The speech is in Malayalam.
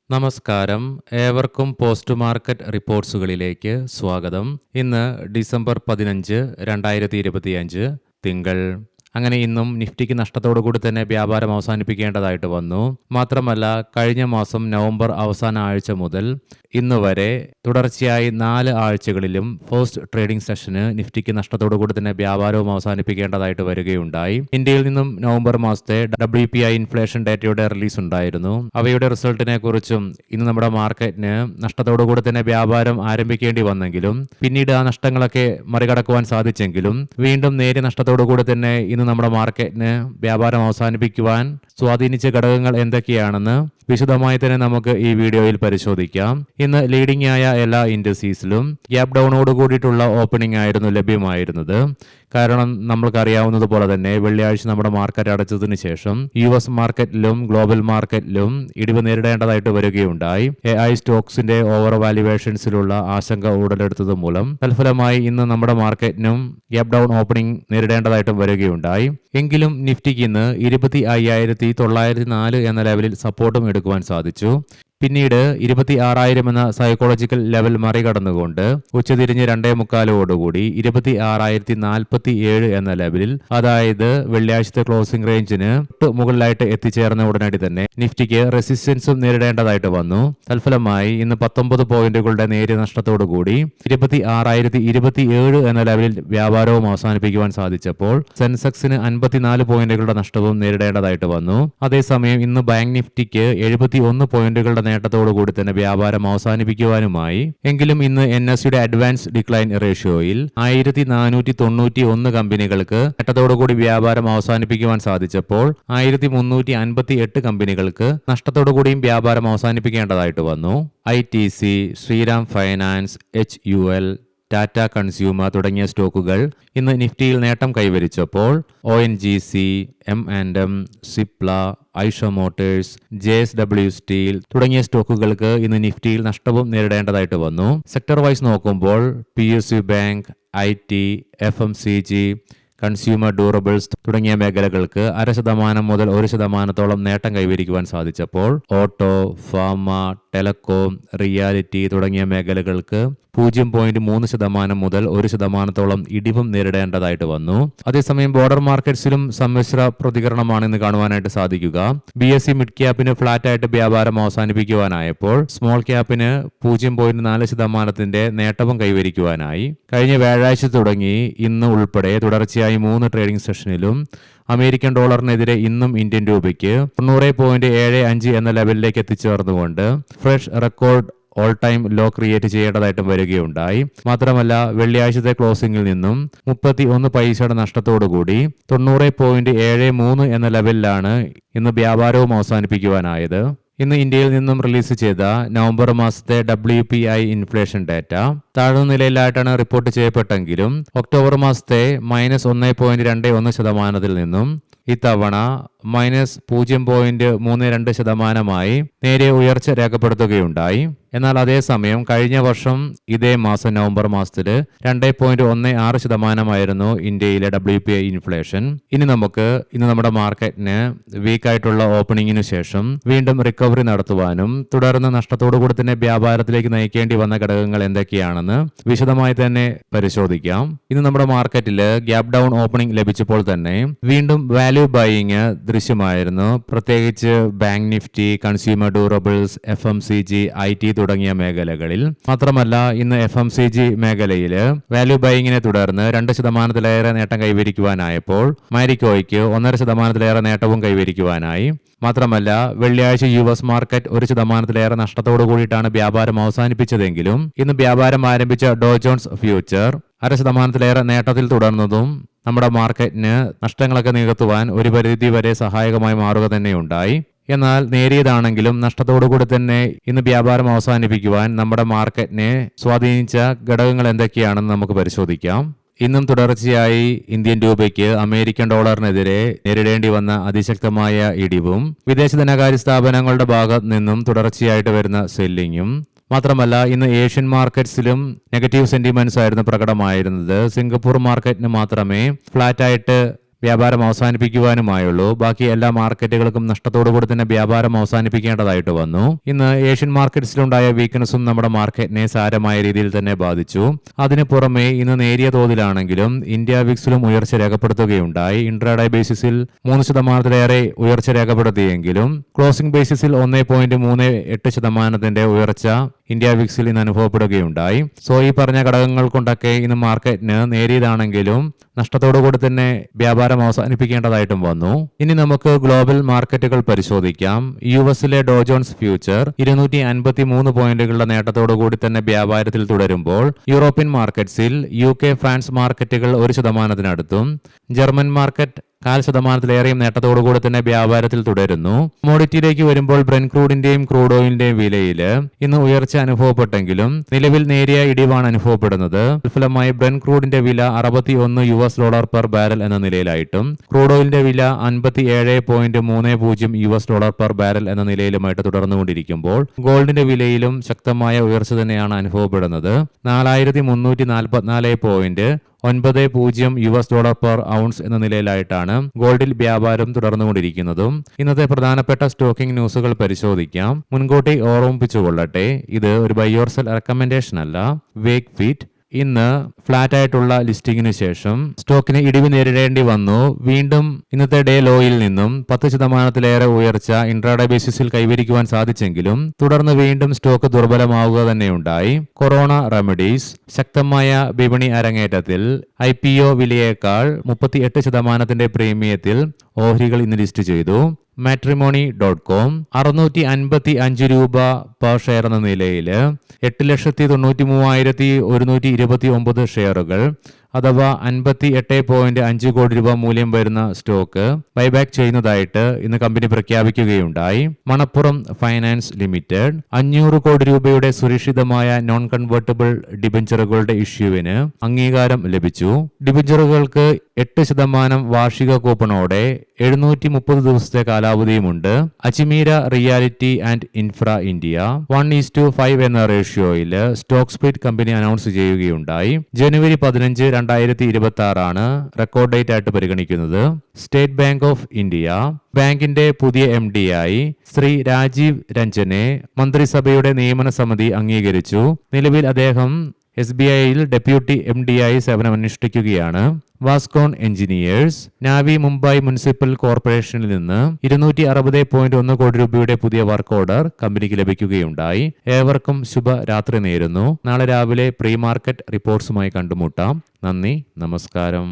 നമസ്കാരം. ഏവർക്കും പോസ്റ്റ് മാർക്കറ്റ് റിപ്പോർട്ട്സുകളിലേക്ക് സ്വാഗതം. ഇന്ന് ഡിസംബർ 15, 2025 തിങ്കൾ. അങ്ങനെ ഇന്നും നിഫ്റ്റിക്ക് നഷ്ടത്തോടു കൂടി തന്നെ വ്യാപാരം അവസാനിപ്പിക്കേണ്ടതായിട്ട് വന്നു. മാത്രമല്ല, കഴിഞ്ഞ മാസം നവംബർ അവസാന ആഴ്ച മുതൽ ഇന്ന് വരെ തുടർച്ചയായി 4 ആഴ്ചകളിലും ഫസ്റ്റ് ട്രേഡിംഗ് സെഷന് നിഫ്റ്റിക്ക് നഷ്ടത്തോടു കൂടി തന്നെ വ്യാപാരവും അവസാനിപ്പിക്കേണ്ടതായിട്ട് വരികയുണ്ടായി. ഇന്ത്യയിൽ നിന്നും നവംബർ മാസത്തെ WPI ഇൻഫ്ലേഷൻ ഡേറ്റയുടെ റിലീസ് ഉണ്ടായിരുന്നു. അവയുടെ റിസൾട്ടിനെ കുറിച്ചും ഇന്ന് നമ്മുടെ മാർക്കറ്റിന് നഷ്ടത്തോടു കൂടി തന്നെ വ്യാപാരം ആരംഭിക്കേണ്ടി വന്നെങ്കിലും പിന്നീട് ആ നഷ്ടങ്ങളൊക്കെ മറികടക്കുവാൻ സാധിച്ചെങ്കിലും വീണ്ടും നേരിയ നഷ്ടത്തോടു കൂടി തന്നെ ഇന്ന് നമ്മുടെ മാർക്കറ്റിന് വ്യാപാരം അവസാനിപ്പിക്കുവാൻ സ്വാധീനിച്ച ഘടകങ്ങൾ എന്തൊക്കെയാണെന്ന് വിശദമായി തന്നെ നമുക്ക് ഈ വീഡിയോയിൽ പരിശോധിക്കാം. ഇന്ന് ലീഡിംഗ് ആയ എല്ലാ ഇൻഡസ്ട്രീസിലും ഗ്യാപ് ഡൗണോട് കൂടിയിട്ടുള്ള ഓപ്പണിംഗ് ആയിരുന്നു ലഭ്യമായിരുന്നത്. കാരണം നമ്മൾക്കറിയാവുന്നതുപോലെ തന്നെ വെള്ളിയാഴ്ച നമ്മുടെ മാർക്കറ്റ് അടച്ചതിന് ശേഷം US മാർക്കറ്റിലും ഗ്ലോബൽ മാർക്കറ്റിലും ഇടിവ് നേരിടേണ്ടതായിട്ട് വരികയുണ്ടായി. AI സ്റ്റോക്സിന്റെ ഓവർ വാല്യുവേഷൻസിലുള്ള ആശങ്ക ഉടലെടുത്തത് മൂലം തൽഫലമായി ഇന്ന് നമ്മുടെ മാർക്കറ്റിനും ഗ്യാപ് ഡൗൺ ഓപ്പണിംഗ് നേരിടേണ്ടതായിട്ടും വരികയുണ്ടായി. എങ്കിലും നിഫ്റ്റിക്ക് ഇന്ന് 25,904 എന്ന ലെവലിൽ സപ്പോർട്ടും എടുക്കുവാൻ സാധിച്ചു. പിന്നീട് 26,000 എന്ന സൈക്കോളജിക്കൽ ലെവൽ മറികടന്നുകൊണ്ട് ഉച്ചതിരിഞ്ഞ് 2:45 26,047 എന്ന ലെവലിൽ, അതായത് വെള്ളിയാഴ്ചത്തെ ക്ലോസിംഗ് റേഞ്ചിന് മുകളിലായിട്ട് എത്തിച്ചേർന്ന ഉടനടി തന്നെ നിഫ്റ്റിക്ക് റെസിസ്റ്റൻസും നേരിടേണ്ടതായിട്ട് വന്നു. തൽഫലമായി ഇന്ന് 19 പോയിന്റുകളുടെ നേരിയ നഷ്ടത്തോടുകൂടി 26,027 എന്ന ലെവലിൽ വ്യാപാരവും അവസാനിപ്പിക്കുവാൻ സാധിച്ചപ്പോൾ സെൻസെക്സിന് 54 പോയിന്റുകളുടെ നഷ്ടവും നേരിടേണ്ടതായിട്ട് വന്നു. അതേസമയം ഇന്ന് ബാങ്ക് നിഫ്റ്റിക്ക് 71 പോയിന്റുകളുടെ നേട്ടത്തോടുകൂടി തന്നെ വ്യാപാരം അവസാനിപ്പിക്കുവാനുമായി. എങ്കിലും ഇന്ന് NSEയുടെ അഡ്വാൻസ് ഡിക്ലൈൻ റേഷ്യോയിൽ 1491 കമ്പനികൾക്ക് നേട്ടത്തോടുകൂടി വ്യാപാരം അവസാനിപ്പിക്കുവാൻ സാധിച്ചപ്പോൾ 1358 കമ്പനികൾക്ക് നഷ്ടത്തോടുകൂടിയും വ്യാപാരം അവസാനിപ്പിക്കേണ്ടതായിട്ട് വന്നു. ITC, ശ്രീറാം ഫൈനാൻസ്, HUL, ടാറ്റ കൺസ്യൂമർ തുടങ്ങിയ സ്റ്റോക്കുകൾ ഇന്ന് നിഫ്റ്റിയിൽ നേട്ടം കൈവരിച്ചപ്പോൾ ONGC, M&M, Cipla, Eicher Motors, JSW Steel തുടങ്ങിയ സ്റ്റോക്കുകൾക്ക് ഇന്ന് നിഫ്റ്റിയിൽ നഷ്ടവും നേരിടേണ്ടതായിട്ട് വന്നു. സെക്ടർ വൈസ് നോക്കുമ്പോൾ PSU bank, IT, FMCG, consumer durables തുടങ്ങിയ മേഖലകൾക്ക് 0.5% മുതൽ 1% നേട്ടം കൈവരിക്കുവാൻ സാധിച്ചപ്പോൾ ഓട്ടോ, ഫാർമ, ടെലകോം, റിയാലിറ്റി തുടങ്ങിയ മേഖലകൾക്ക് 0.3% മുതൽ 1% ഇടിവും നേരിടേണ്ടതായിട്ട് വന്നു. അതേസമയം ബോർഡർ മാർക്കറ്റ്സിലും സമ്മിശ്ര പ്രതികരണമാണ് ഇന്ന് കാണുവാനായിട്ട് സാധിക്കുക. BSE മിഡ് ക്യാപ്പിന് ഫ്ലാറ്റ് ആയിട്ട് വ്യാപാരം അവസാനിപ്പിക്കുവാനായപ്പോൾ സ്മോൾ ക്യാപ്പിന് 0.4% നേട്ടവും കൈവരിക്കുവാനായി. കഴിഞ്ഞ വ്യാഴാഴ്ച തുടങ്ങി ഇന്ന് ഉൾപ്പെടെ തുടർച്ചയായി 3 ട്രേഡിംഗ് സെഷനിലും അമേരിക്കൻ ഡോളറിനെതിരെ ഇന്നും ഇന്ത്യൻ രൂപയ്ക്ക് 90.75 എന്ന ലെവലിലേക്ക് എത്തിച്ചേർന്നുകൊണ്ട് fresh record all time low create ചെയ്യേണ്ടതായിട്ടും വരികയുണ്ടായി. മാത്രമല്ല, വെള്ളിയാഴ്ചത്തെ ക്ലോസിംഗിൽ നിന്നും 31 പൈസയുടെ നഷ്ടത്തോടുകൂടി 90.73 എന്ന ലെവലിലാണ് ഇന്ന് വ്യാപാരവും അവസാനിപ്പിക്കുവാനായത്. ഇന്ന് ഇന്ത്യയിൽ നിന്നും റിലീസ് ചെയ്ത നവംബർ മാസത്തെ WPI ഇൻഫ്ലേഷൻ ഡാറ്റ താഴ്ന്ന നിലയിലായിട്ടാണ് റിപ്പോർട്ട് ചെയ്യപ്പെട്ടെങ്കിലും ഒക്ടോബർ മാസത്തെ -1.21% നിന്നും ഇത്തവണ -0.32% നേരിയ ഉയർച്ച രേഖപ്പെടുത്തുകയുണ്ടായി. എന്നാൽ അതേസമയം കഴിഞ്ഞ വർഷം ഇതേ മാസം നവംബർ മാസത്തിൽ 2.16% ഇന്ത്യയിലെ WPI ഇൻഫ്ലേഷൻ. ഇനി നമുക്ക് ഇന്ന് നമ്മുടെ മാർക്കറ്റിന് വീക്കായിട്ടുള്ള ഓപ്പണിംഗിനു ശേഷം വീണ്ടും റിക്കവറി നടത്തുവാനും തുടർന്ന് നഷ്ടത്തോടുകൂടി തന്നെ വ്യാപാരത്തിലേക്ക് നയിക്കേണ്ടി വന്ന ഘടകങ്ങൾ എന്തൊക്കെയാണെന്ന് വിശദമായി തന്നെ പരിശോധിക്കാം. ഇന്ന് നമ്മുടെ മാർക്കറ്റിൽ ഗ്യാപ് ഡൗൺ ഓപ്പണിംഗ് ലഭിച്ചപ്പോൾ തന്നെ വീണ്ടും വാല്യൂ ബൈയിങ് ദൃശ്യമായിരുന്നു. പ്രത്യേകിച്ച് bank Nifty, consumer durables, FMCG, IT തുടങ്ങിയ മേഖലകളിൽ. മാത്രമല്ല, ഇന്ന് FMCG മേഖലയിൽ വാല്യൂ ബൈയിങ്ങിനെ തുടർന്ന് 2%-ലേറെ നേട്ടം കൈവരിക്കുവാനായപ്പോൾ മാരിക്കോയ്ക്ക് 1.5%-ലേറെ നേട്ടവും കൈവരിക്കുവാനായി. മാത്രമല്ല, വെള്ളിയാഴ്ച US മാർക്കറ്റ് 1%-ലേറെ നഷ്ടത്തോടു കൂടിയിട്ടാണ് വ്യാപാരം അവസാനിപ്പിച്ചതെങ്കിലും ഇന്ന് വ്യാപാരം ആരംഭിച്ച ഡോ ജോൺസ് ഫ്യൂച്ചർ 0.5%-ലേറെ നേട്ടത്തിൽ തുടർന്നതും നമ്മുടെ മാർക്കറ്റിന് നഷ്ടങ്ങളൊക്കെ നികത്തുവാൻ ഒരു പരിധി വരെ സഹായകമായി മാറുക തന്നെയുണ്ടായി. എന്നാൽ നേരിയതാണെങ്കിലും നഷ്ടത്തോടുകൂടി തന്നെ ഇന്ന് വ്യാപാരം അവസാനിപ്പിക്കുവാൻ നമ്മുടെ മാർക്കറ്റിനെ സ്വാധീനിച്ച ഘടകങ്ങൾ എന്തൊക്കെയാണെന്ന് നമുക്ക് പരിശോധിക്കാം. ഇന്നും തുടർച്ചയായി ഇന്ത്യൻ രൂപയ്ക്ക് അമേരിക്കൻ ഡോളറിനെതിരെ നേരിടേണ്ടി വന്ന അതിശക്തമായ ഇടിവും വിദേശ ധനകാര്യ സ്ഥാപനങ്ങളുടെ ഭാഗത്ത് നിന്നും തുടർച്ചയായിട്ട് വരുന്ന സെല്ലിങ്ങും. മാത്രമല്ല, ഇന്ന് ഏഷ്യൻ മാർക്കറ്റ്സിലും നെഗറ്റീവ് സെന്റിമെന്റ്സ് ആയിരുന്നു പ്രകടമായിരുന്നത്. സിംഗപ്പൂർ മാർക്കറ്റിന് മാത്രമേ ഫ്ലാറ്റായിട്ട് വ്യാപാരം അവസാനിപ്പിക്കുവാനുമായുള്ളൂ. ബാക്കി എല്ലാ മാർക്കറ്റുകൾക്കും നഷ്ടത്തോടുകൂടി തന്നെ വ്യാപാരം അവസാനിപ്പിക്കേണ്ടതായിട്ട് വന്നു. ഇന്ന് ഏഷ്യൻ മാർക്കറ്റ്സിലുണ്ടായ വീക്ക്നസും നമ്മുടെ മാർക്കറ്റിനെ സാരമായ രീതിയിൽ തന്നെ ബാധിച്ചു. അതിനു പുറമെ ഇന്ന് നേരിയ തോതിലാണെങ്കിലും ഇന്ത്യ വിക്സിലും ഉയർച്ച രേഖപ്പെടുത്തുകയുണ്ടായി. ഇൻട്രാഡേ ബേസിസിൽ 3% ഉയർച്ച രേഖപ്പെടുത്തിയെങ്കിലും ക്ലോസിംഗ് ബേസിസിൽ 1.38% ഉയർച്ച ഇന്ത്യ വിക്സിൽ ഇന്ന് അനുഭവപ്പെടുകയുണ്ടായി. സോ ഈ പറഞ്ഞ ഘടകങ്ങൾ കൊണ്ടൊക്കെ ഇന്ന് മാർക്കറ്റിന് നേരിയതാണെങ്കിലും നഷ്ടത്തോടുകൂടി തന്നെ വ്യാപാരം അവസാനിപ്പിക്കേണ്ടതായിട്ടും വന്നു. ഇനി നമുക്ക് ഗ്ലോബൽ മാർക്കറ്റുകൾ പരിശോധിക്കാം. US-ലെ ഡോ ജോൺസ് ഫ്യൂച്ചർ 253 പോയിന്റുകളുടെ നേട്ടത്തോടുകൂടി തന്നെ വ്യാപാരത്തിൽ തുടരുമ്പോൾ യൂറോപ്യൻ മാർക്കറ്റ്സിൽ UK, ഫ്രാൻസ് മാർക്കറ്റുകൾ 1%-അടുത്തും ജർമ്മൻ മാർക്കറ്റ് 0.5%-ലേറെയും നേട്ടത്തോടുകൂടി തന്നെ വ്യാപാരത്തിൽ തുടരുന്നു. കമ്മോഡിറ്റിയിലേക്ക് വരുമ്പോൾ ബ്രെന്റ് ക്രൂഡിന്റെയും ക്രൂഡ് ഓയിലിന്റെയും വിലയിൽ ഇന്ന് ഉയർച്ച അനുഭവപ്പെട്ടെങ്കിലും നിലവിൽ നേരിയ ഇടിവാണ് അനുഭവപ്പെടുന്നത്. ഫലമായി ബ്രെന്റ് ക്രൂഡിന്റെ വില $61 പെർ ബാരൽ എന്ന നിലയിലായിട്ടും ക്രൂഡ് ഓയിലിന്റെ വില $57.30 പെർ ബാരൽ എന്ന നിലയിലുമായിട്ട് തുടർന്നുകൊണ്ടിരിക്കുമ്പോൾ ഗോൾഡിന്റെ വിലയിലും ശക്തമായ ഉയർച്ച തന്നെയാണ് അനുഭവപ്പെടുന്നത്. $434.90 പെർ ഔൺസ് എന്ന നിലയിലായിട്ടാണ് ഗോൾഡിൽ വ്യാപാരം തുടർന്നുകൊണ്ടിരിക്കുന്നതും. ഇന്നത്തെ പ്രധാനപ്പെട്ട സ്റ്റോക്കിംഗ് ന്യൂസുകൾ പരിശോധിക്കാം. മുൻകൂട്ടി ഓർമ്മിപ്പിച്ചുകൊള്ളട്ടെ, ഇത് ഒരു ബൈ ഓർ സെൽ റെക്കമെൻഡേഷൻ അല്ല. വേക്ക് ഫിറ്റ് ഇന്ന് ഫ്ലാറ്റ് ആയിട്ടുള്ള ലിസ്റ്റിംഗിന് ശേഷം സ്റ്റോക്കിന് ഇടിവ് നേരിടേണ്ടി വന്നു. വീണ്ടും ഇന്നത്തെ ഡേ ലോയിൽ നിന്നും 10%-ലേറെ ഉയർച്ച ഇൻട്രാഡേ ബേസിസിൽ കൈവരിക്കുവാൻ സാധിച്ചെങ്കിലും തുടർന്ന് വീണ്ടും സ്റ്റോക്ക് ദുർബലമാവുക തന്നെയുണ്ടായി. കൊറോണ റെമഡീസ് ശക്തമായ വിപണി അരങ്ങേറ്റത്തിൽ IPO വിലയേക്കാൾ 38% പ്രീമിയത്തിൽ ഓഹരികൾ ഇന്ന് ലിസ്റ്റ് ചെയ്തു. Matrimony.com 655 രൂപ പെർ ഷെയർ എന്ന നിലയിൽ 8,93,129 ഷെയറുകൾ അഥവാ 58.5 കോടി രൂപ മൂല്യം വരുന്ന സ്റ്റോക്ക് ബൈബാക്ക് ചെയ്യുന്നതായിട്ട് ഇന്ന് കമ്പനി പ്രഖ്യാപിക്കുകയുണ്ടായി. മണപ്പുറം ഫൈനാൻസ് ലിമിറ്റഡ് 500 കോടി രൂപയുടെ സുരക്ഷിതമായ നോൺ കൺവേർട്ടബിൾ ഡിബഞ്ചറുകളുടെ ഇഷ്യൂവിന് അംഗീകാരം ലഭിച്ചു. ഡിബഞ്ചറുകൾക്ക് 8% വാർഷിക കൂപ്പണോടെ 730 ദിവസത്തെ കാലാവധിയുമുണ്ട്. Ajmeera reality and infra India 1:5 എന്ന റേഷ്യോയിൽ സ്റ്റോക്ക് സ്പ്ലിറ്റ് കമ്പനി അനൗൺസ് ചെയ്യുകയുണ്ടായി. ജനുവരി 15, 2026 റെക്കോർഡ് ഡേറ്റ് ആയിട്ട് പരിഗണിക്കുന്നത്. സ്റ്റേറ്റ് ബാങ്ക് ഓഫ് ഇന്ത്യ ബാങ്കിന്റെ പുതിയ MD-ആയി ശ്രീ രാജീവ് രഞ്ജനെ മന്ത്രിസഭയുടെ നിയമന സമിതി അംഗീകരിച്ചു. നിലവിൽ അദ്ദേഹം SBIയിൽ deputy MD-ആയി സേവനമനുഷ്ഠിക്കുകയാണ്. Vascon engineers നാവി Mumbai municipal കോർപ്പറേഷനിൽ നിന്ന് 260.1 കോടി രൂപയുടെ പുതിയ വർക്ക് ഓർഡർ കമ്പനിക്ക് ലഭിക്കുകയുണ്ടായി. ഏവർക്കും ശുഭരാത്രി നേരുന്നു. നാളെ രാവിലെ പ്രീ മാർക്കറ്റ് റിപ്പോർട്ട്സുമായി കണ്ടുമുട്ടാം. നന്ദി, നമസ്കാരം.